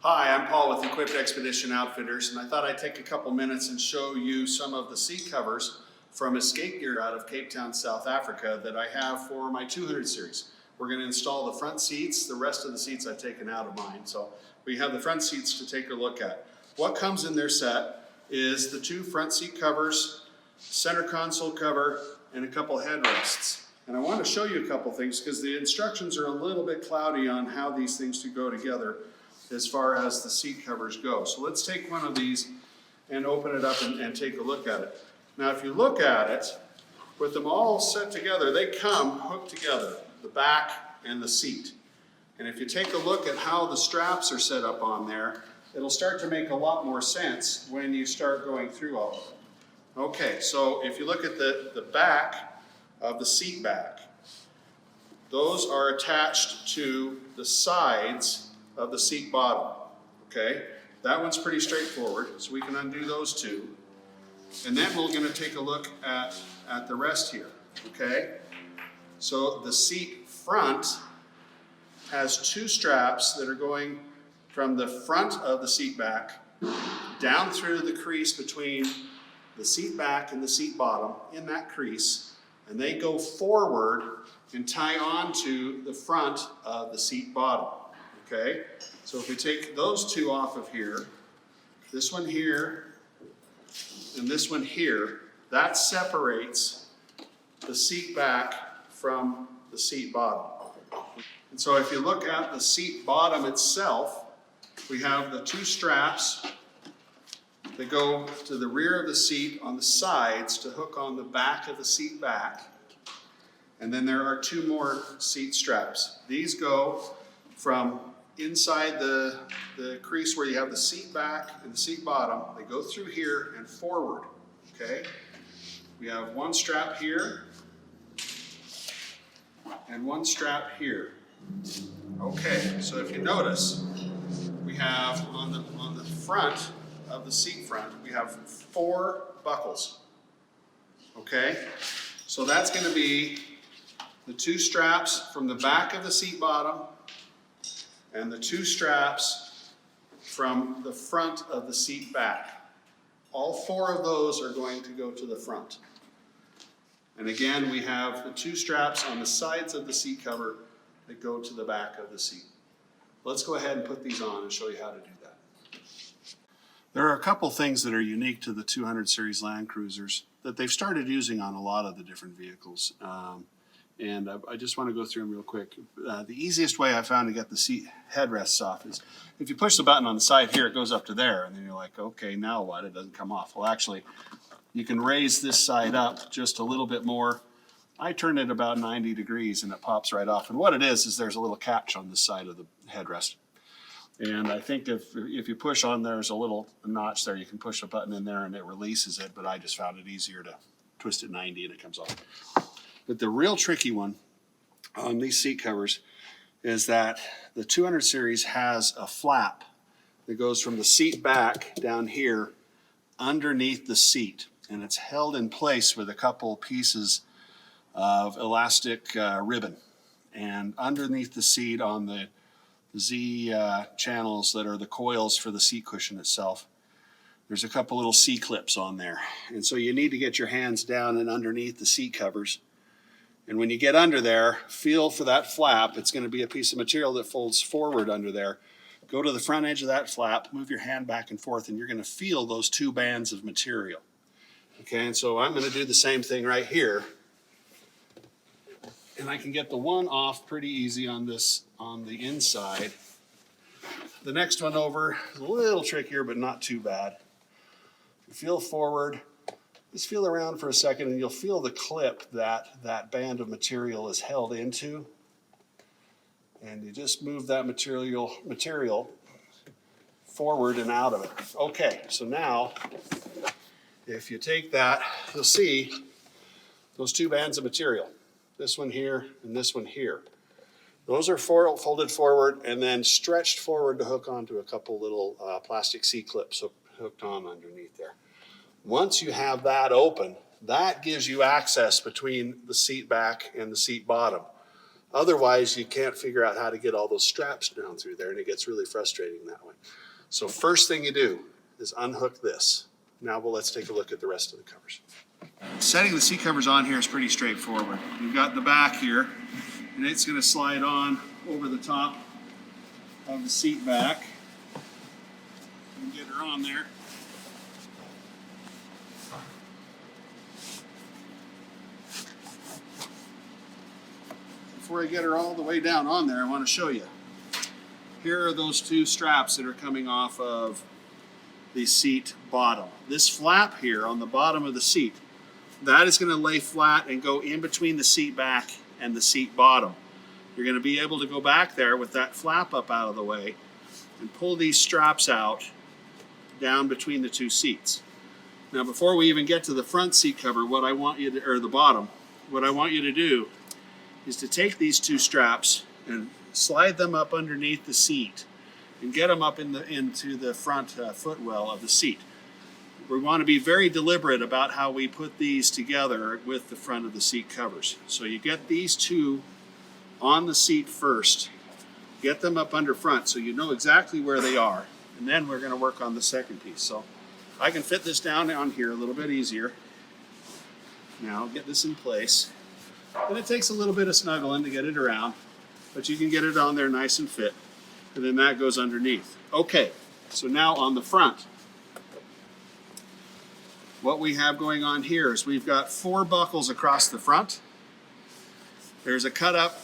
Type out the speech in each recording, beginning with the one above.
Hi, I'm Paul with Equipt Expedition Outfitters, and I thought I'd take a couple minutes and show you some of the seat covers from Escape Gear out of Cape Town, South Africa that I have for my 200 series. We're going to install the front seats. The rest of the seats I've taken out of mine. So we have the front seats to take a look at. What comes in their set is the two front seat covers, center console cover, and a couple headrests. And I want to show you a couple things because the instructions are a little bit cloudy on how these things go together as far as the seat covers go. So let's take one of these and open it up and take a look at it. Now if you look at it, with them all set together, they come hooked together, the back and the seat. And if you take a look at how the straps are set up on there, it'll start to make a lot more sense when you start going through all of it. Okay, so if you look at the back of the seat back, those are attached to the sides of the seat bottom, okay? That one's pretty straightforward, so we can undo those two. And then we're gonna take a look at the rest here, okay? So the seat front has two straps that are going from the front of the seat back down through the crease between the seat back and the seat bottom, in that crease, and they go forward and tie on to the front of the seat bottom. Okay, so if we take those two off of here, this one here and this one here, that separates the seat back from the seat bottom. And so if you look at the seat bottom itself, we have the two straps that go to the rear of the seat on the sides to hook on the back of the seat back. And then there are two more seat straps. These go from inside the crease where you have the seat back and the seat bottom. They go through here and forward, okay? We have one strap here and one strap here. Okay, so if you notice, we have on the front of the seat front, we have 4 buckles, okay? So that's gonna be the 2 straps from the back of the seat bottom and the 2 straps from the front of the seat back. All 4 of those are going to go to the front. And again, we have the 2 straps on the sides of the seat cover that go to the back of the seat. Let's go ahead and put these on and show you how to do that. There are a couple things that are unique to the 200 series Land Cruisers that they've started using on a lot of the different vehicles. And I just want to go through them real quick. The easiest way I found to get the seat headrests off is if you push the button on the side here, it goes up to there, and then you're like, okay, now what? It doesn't come off. Well, actually, you can raise this side up just a little bit more. I turn it about 90 degrees, and it pops right off. And what it is there's a little catch on this side of the headrest. And I think if you push on, there's a little notch there. You can push a button in there, and it releases it, but I just found it easier to twist it 90, and it comes off. But the real tricky one on these seat covers is that the 200 series has a flap that goes from the seat back down here underneath the seat. And it's held in place with a couple pieces of elastic ribbon. And underneath the seat on the Z channels that are the coils for the seat cushion itself, there's a couple little C-clips on there. And so you need to get your hands down and underneath the seat covers. And when you get under there, feel for that flap. It's going to be a piece of material that folds forward under there. Go to the front edge of that flap, move your hand back and forth, and you're going to feel those 2 bands of material. Okay, and so I'm going to do the same thing right here. And I can get the one off pretty easy on the inside. The next one over is a little trickier, but not too bad. You feel forward. Just feel around for a second and you'll feel the clip that band of material is held into. And you just move that material forward and out of it. Okay, so now if you take that, you'll see those 2 bands of material. This one here and this one here. Those are folded forward and then stretched forward to hook onto a couple little plastic C-clips hooked on underneath there. Once you have that open, that gives you access between the seat back and the seat bottom. Otherwise, you can't figure out how to get all those straps down through there, and it gets really frustrating that way. So first thing you do is unhook this. Now let's take a look at the rest of the covers. Setting the seat covers on here is pretty straightforward. You've got the back here, and it's going to slide on over the top of the seat back. And get her on there. Before I get her all the way down on there, I want to show you. Here are those two straps that are coming off of the seat bottom. This flap here on the bottom of the seat, that is going to lay flat and go in between the seat back and the seat bottom. You're going to be able to go back there with that flap up out of the way and pull these straps out down between the two seats. Now before we even get to the front seat cover, what I want you to, or the bottom, what I want you to do is to take these two straps and slide them up underneath the seat and get them up into the front footwell of the seat. We want to be very deliberate about how we put these together with the front of the seat covers. So you get these two on the seat first, get them up under front so you know exactly where they are, and then we're going to work on the second piece. So I can fit this down on here a little bit easier. Now get this in place. And it takes a little bit of snuggling to get it around, but you can get it on there nice and fit. And then that goes underneath. Okay, so now on the front, what we have going on here is we've got 4 buckles across the front. There's a cut up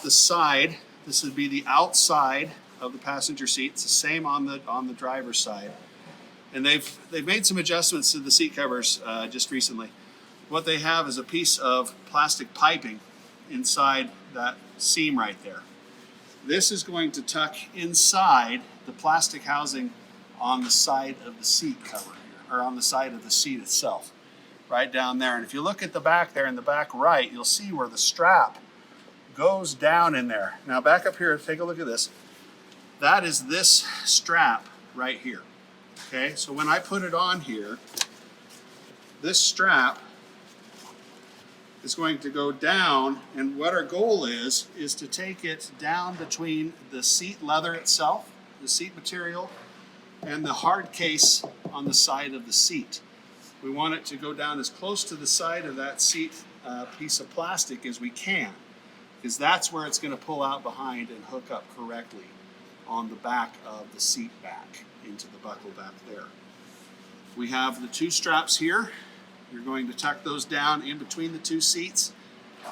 the side. This would be the outside of the passenger seat. It's the same on the driver's side. And they've made some adjustments to the seat covers just recently. What they have is a piece of plastic piping inside that seam right there. This is going to tuck inside the plastic housing on the side of the seat cover, or on the side of the seat itself, right down there. And if you look at the back there in the back right, you'll see where the strap goes down in there. Now back up here, take a look at this. That is this strap right here. Okay, so when I put it on here, this strap is going to go down, and what our goal is to take it down between the seat leather itself, the seat material, and the hard case on the side of the seat. We want it to go down as close to the side of that seat piece of plastic as we can, because that's where it's going to pull out behind and hook up correctly on the back of the seat back into the buckle back there. We have the 2 straps here. You're going to tuck those down in between the 2 seats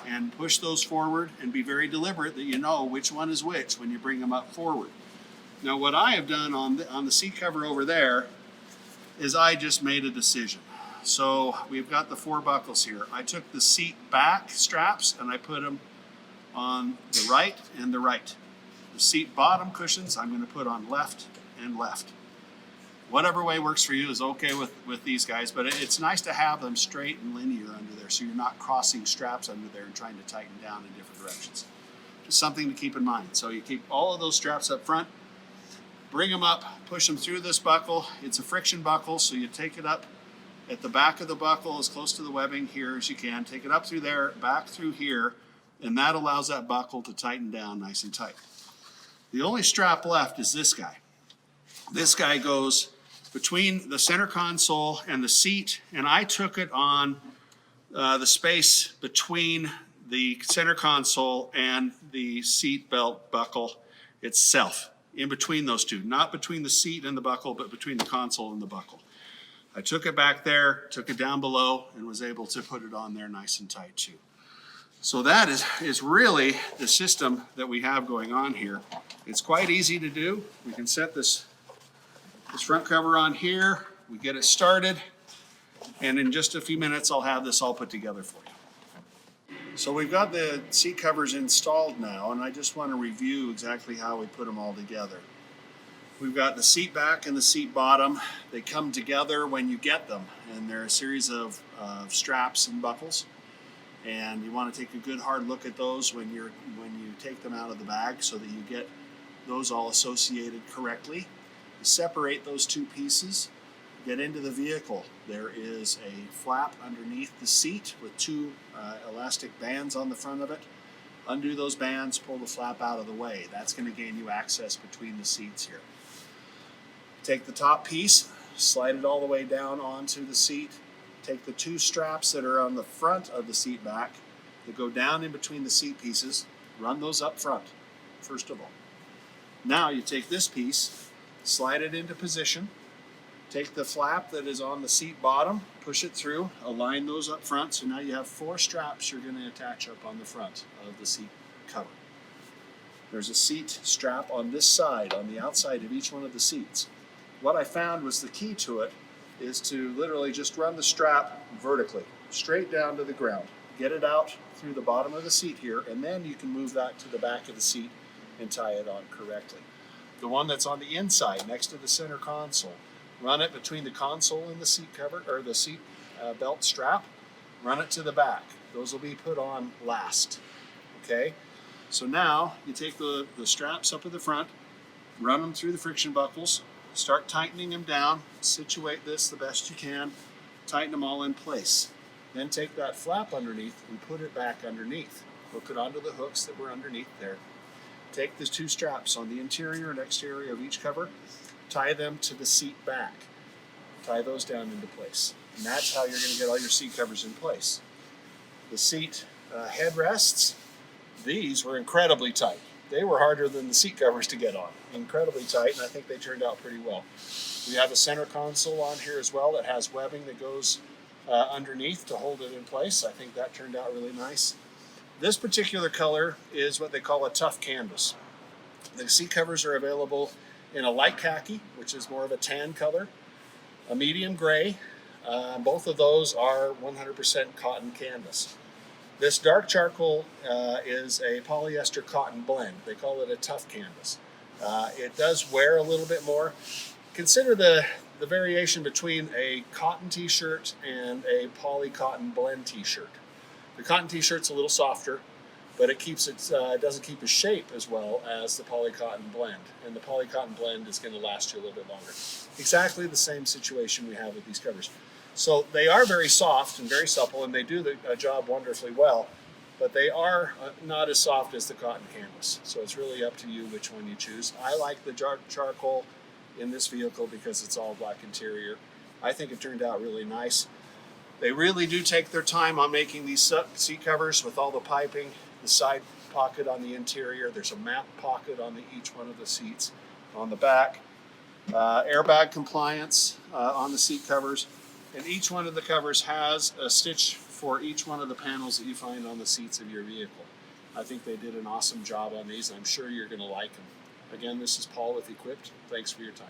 and push those forward, and be very deliberate that you know which one is which when you bring them up forward. Now what I have done on the seat cover over there is I just made a decision. So we've got the 4 buckles here. I took the seat back straps and I put them on the right and the right. The seat bottom cushions I'm going to put on left and left. Whatever way works for you is okay with these guys, but it's nice to have them straight and linear under there so you're not crossing straps under there and trying to tighten down in different directions. Just something to keep in mind. So you keep all of those straps up front, bring them up, push them through this buckle. It's a friction buckle, so you take it up at the back of the buckle as close to the webbing here as you can. Take it up through there, back through here, and that allows that buckle to tighten down nice and tight. The only strap left is this guy. This guy goes between the center console and the seat, and I took it on the space between the center console and the seat belt buckle itself, in between those two, not between the seat and the buckle, but between the console and the buckle. I took it back there, took it down below, and was able to put it on there nice and tight too. So that is really the system that we have going on here. It's quite easy to do. We can set this front cover on here, we get it started, and in just a few minutes I'll have this all put together for you. So we've got the seat covers installed now, and I just want to review exactly how we put them all together. We've got the seat back and the seat bottom. They come together when you get them, and they're a series of straps and buckles. And you want to take a good hard look at those when you take them out of the bag so that you get those all associated correctly. You separate those 2 pieces, get into the vehicle. There is a flap underneath the seat with 2 elastic bands on the front of it. Undo those bands, pull the flap out of the way. That's going to gain you access between the seats here. Take the top piece, slide it all the way down onto the seat. Take the two straps that are on the front of the seat back that go down in between the seat pieces, run those up front, first of all. Now you take this piece, slide it into position, take the flap that is on the seat bottom, push it through, align those up front, so now you have 4 straps you're going to attach up on the front of the seat cover. There's a seat strap on this side, on the outside of each one of the seats. What I found was the key to it is to literally just run the strap vertically, straight down to the ground. Get it out through the bottom of the seat here, and then you can move that to the back of the seat and tie it on correctly. The one that's on the inside, next to the center console, run it between the console and the seat cover, or the seat belt strap, run it to the back. Those will be put on last, okay? So now you take the straps up at the front, run them through the friction buckles, start tightening them down, situate this the best you can, tighten them all in place. Then take that flap underneath and put it back underneath. Hook it onto the hooks that were underneath there. Take the 2 straps on the interior and exterior of each cover, tie them to the seat back. Tie those down into place. And that's how you're going to get all your seat covers in place. The seat headrests, these were incredibly tight. They were harder than the seat covers to get on. Incredibly tight, and I think they turned out pretty well. We have a center console on here as well that has webbing that goes underneath to hold it in place. I think that turned out really nice. This particular color is what they call a tough canvas. The seat covers are available in a light khaki, which is more of a tan color, a medium gray. Both of those are 100% cotton canvas. This dark charcoal is a polyester cotton blend. They call it a tough canvas. It does wear a little bit more. Consider the variation between a cotton t-shirt and a poly cotton blend t-shirt. The cotton t-shirt's a little softer, but it doesn't keep its shape as well as the poly cotton blend. And the poly cotton blend is going to last you a little bit longer. Exactly the same situation we have with these covers. So they are very soft and very supple, and they do the job wonderfully well, but they are not as soft as the cotton canvas. So it's really up to you which one you choose. I like the charcoal in this vehicle because it's all black interior. I think it turned out really nice. They really do take their time on making these seat covers with all the piping, the side pocket on the interior. There's a map pocket on each one of the seats on the back. Airbag compliance on the seat covers. And each one of the covers has a stitch for each one of the panels that you find on the seats of your vehicle. I think they did an awesome job on these, and I'm sure you're going to like them. Again, this is Paul with Equipt. Thanks for your time.